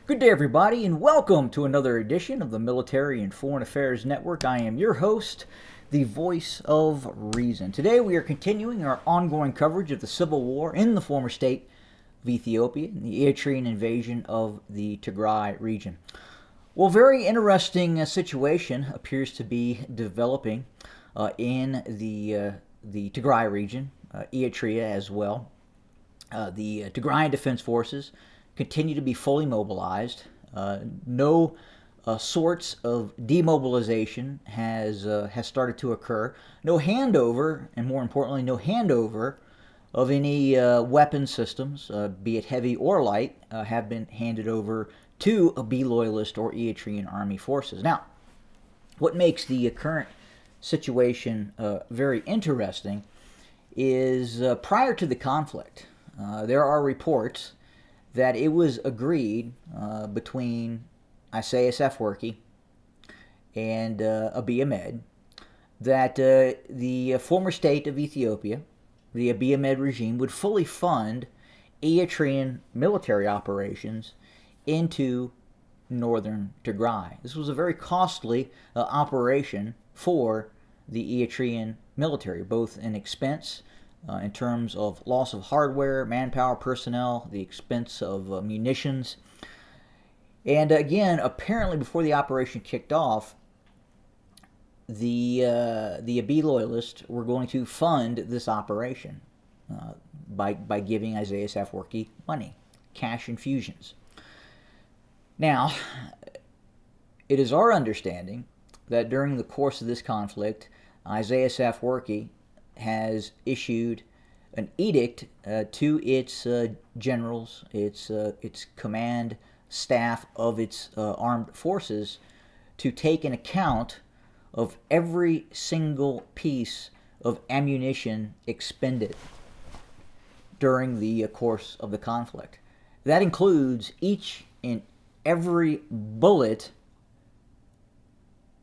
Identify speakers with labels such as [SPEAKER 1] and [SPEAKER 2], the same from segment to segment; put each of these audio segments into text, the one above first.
[SPEAKER 1] Good day, everybody, and welcome to another edition of the Military and Foreign Affairs Network. I am your host, the voice of reason. Today, we are continuing our ongoing coverage of the civil war in the former state of Ethiopia and the Eritrean invasion of the Tigray region. Well, very interesting situation appears to be developing in the Tigray region, Eritrea as well. The Tigrayan Defense Forces continue to be fully mobilized. No sorts of demobilization has started to occur. No handover, and more importantly, no handover of any weapon systems, be it heavy or light, have been handed over to Abiy loyalist or Eritrean army forces. Now, what makes the current situation very interesting is prior to the conflict, there are reports that it was agreed between Isaias Afwerki and Abiy Ahmed that the former state of Ethiopia, the Abiy Ahmed regime, would fully fund Eritrean military operations into northern Tigray. This was a very costly operation for the Eritrean military, both in expense in terms of loss of hardware, manpower, personnel, the expense of munitions. And again, apparently before the operation kicked off, the Abiy loyalists were going to fund this operation by giving Isaias Afwerki money, cash infusions. Now, it is our understanding that during the course of this conflict, Isaias Afwerki has issued an edict to its generals, its command staff of its armed forces to take an account of every single piece of ammunition expended during the course of the conflict. That includes each and every bullet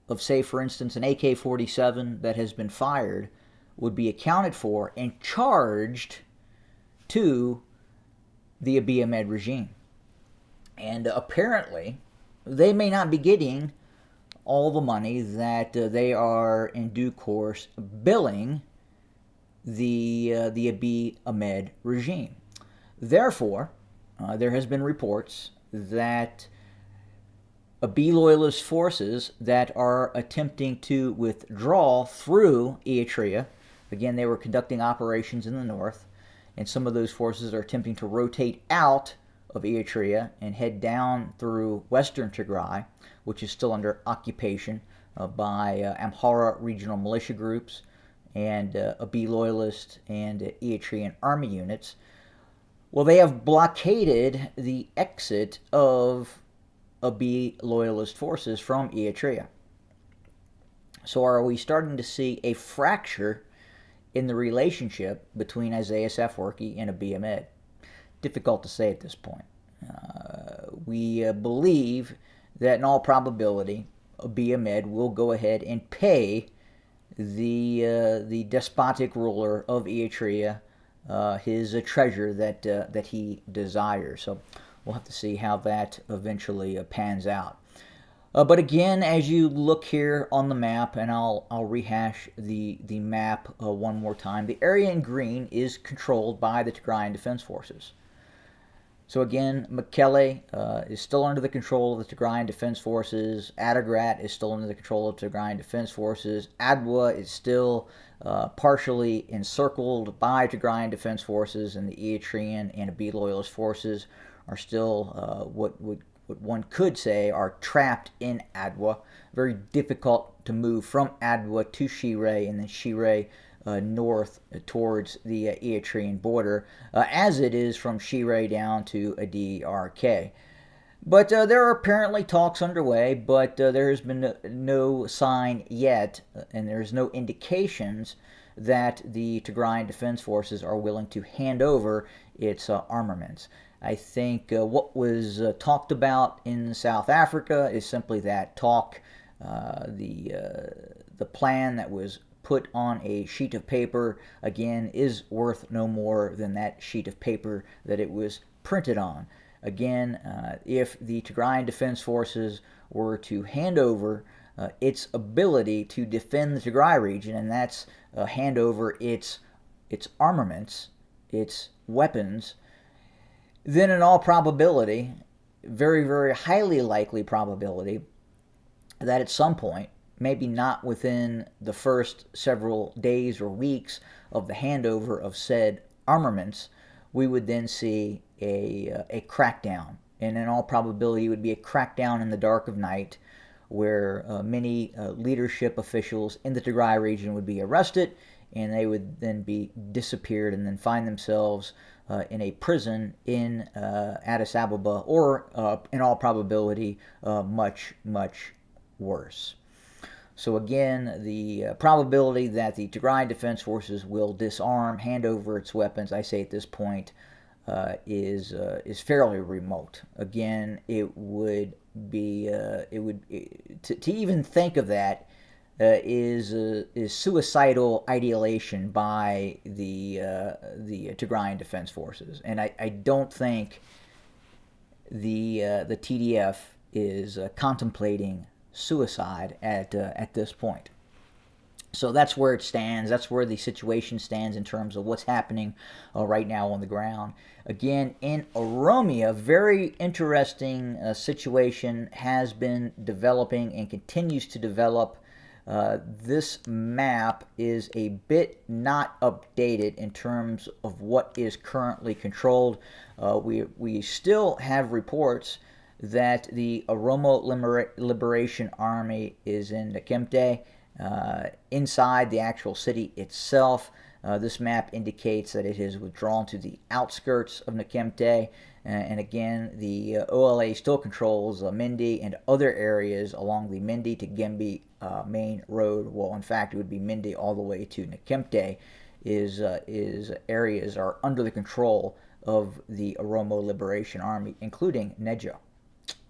[SPEAKER 1] of, say, for instance, an AK-47 that has been fired would be accounted for and charged to the Abiy Ahmed regime. And apparently, they may not be getting all the money that they are in due course billing the Abiy Ahmed regime. Therefore, there has been reports that Abiy loyalist forces that are attempting to withdraw through Eritrea. Again, they were conducting operations in the north, and some of those forces are attempting to rotate out of Eritrea and head down through western Tigray, which is still under occupation by Amhara regional militia groups and Abiy loyalist and Eritrean army units. Well, they have blockaded the exit of Abiy loyalist forces from Eritrea. So are we starting to see a fracture in the relationship between Isaias Afwerki and Abiy Ahmed? Difficult to say at this point. We believe that in all probability, Abiy Ahmed will go ahead and pay the despotic ruler of Eritrea his treasure that he desires. So we'll have to see how that eventually pans out. But again, as you look here on the map, and I'll rehash the map one more time, the area in green is controlled by the Tigrayan Defense Forces. So again, Mekelle is still under the control of the Tigrayan Defense Forces. Adigrat is still under the control of the Tigrayan Defense Forces. Adwa is still partially encircled by Tigrayan Defense Forces, and the Eritrean and Abiy loyalist forces are still what one could say are trapped in Adwa. Very difficult to move from Adwa to Shire and then Shire north towards the Eritrean border, as it is from Shire down to DRK. But there are apparently talks underway, but there has been no sign yet, and there's no indications that the Tigrayan Defense Forces are willing to hand over its armaments. I think what was talked about in South Africa is simply that talk. The plan that was put on a sheet of paper, again, is worth no more than that sheet of paper that it was printed on. Again, if the Tigrayan Defense Forces were to hand over its ability to defend the Tigray region, and that's hand over its armaments, its weapons, then in all probability, very, very highly likely probability, that at some point, maybe not within the first several days or weeks of the handover of said armaments, we would then see a crackdown. And in all probability, it would be a crackdown in the dark of night where many leadership officials in the Tigray region would be arrested, and they would then be disappeared and then find themselves in a prison in Addis Ababa, or in all probability, much, much worse. So again, the probability that the Tigray Defense Forces will disarm, hand over its weapons, I say at this point, is fairly remote. Again, it would be to even think of that is suicidal ideation by the Tigrayan Defense Forces, and I don't think the TDF is contemplating suicide at this point. So that's where it stands. That's where the situation stands in terms of what's happening right now on the ground. Again, in Oromia, very interesting situation has been developing and continues to develop. This map is a bit not updated in terms of what is currently controlled. We still have reports that the Oromo Liberation Army is in Nekemte, inside the actual city itself. This map indicates that it has withdrawn to the outskirts of Nekemte, and again, the OLA still controls Mindi and other areas along the Mindi to Gembi main road. Well, in fact, it would be Mindi all the way to Nekemte. Is areas are under the control of the Oromo Liberation Army, including Nejo.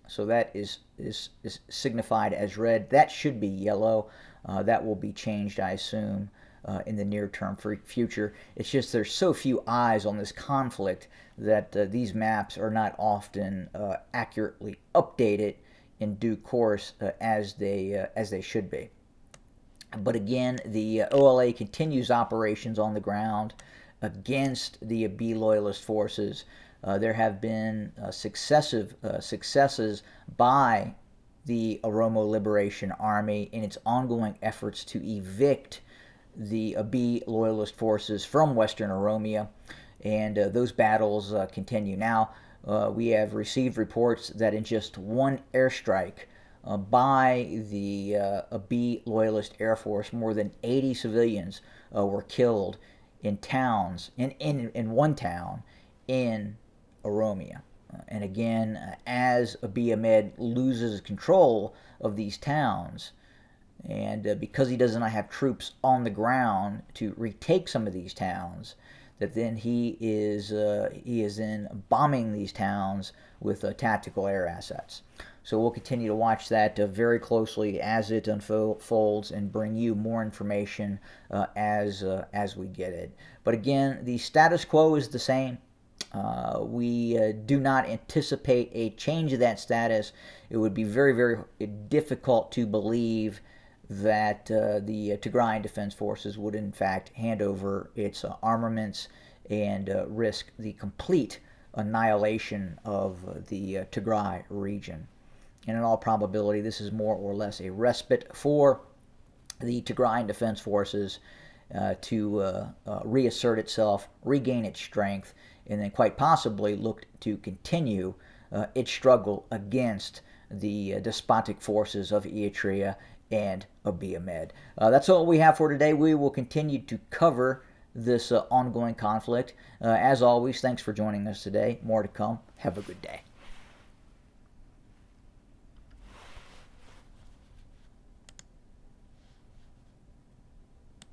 [SPEAKER 1] So that is signified as red. That should be yellow. That will be changed, I assume, in the near-term future. It's just there's so few eyes on this conflict that these maps are not often accurately updated in due course as they should be. But again, the OLA continues operations on the ground against the Abiy loyalist forces. There have been successive successes by the Oromo Liberation Army in its ongoing efforts to evict the Abiy loyalist forces from Western Oromia, and those battles continue. Now, we have received reports that in just one airstrike by the Abiy loyalist Air Force, more than 80 civilians were killed in towns, in one town in Oromia. And again, as Abiy Ahmed loses control of these towns, and because he does not have troops on the ground to retake some of these towns, that then he is in bombing these towns with tactical air assets. So we'll continue to watch that very closely as it unfolds and bring you more information as we get it. But again, the status quo is the same. We do not anticipate a change of that status. It would be very, very difficult to believe that the Tigrayan Defense Forces would in fact hand over its armaments and risk the complete annihilation of the Tigray region. And in all probability, this is more or less a respite for the Tigrayan Defense Forces to reassert itself, regain its strength, and then quite possibly look to continue its struggle against the despotic forces of Eritrea and Abiy Ahmed. That's all we have for today. We will continue to cover this ongoing conflict. As always, thanks for joining us today. More to come. Have a good day.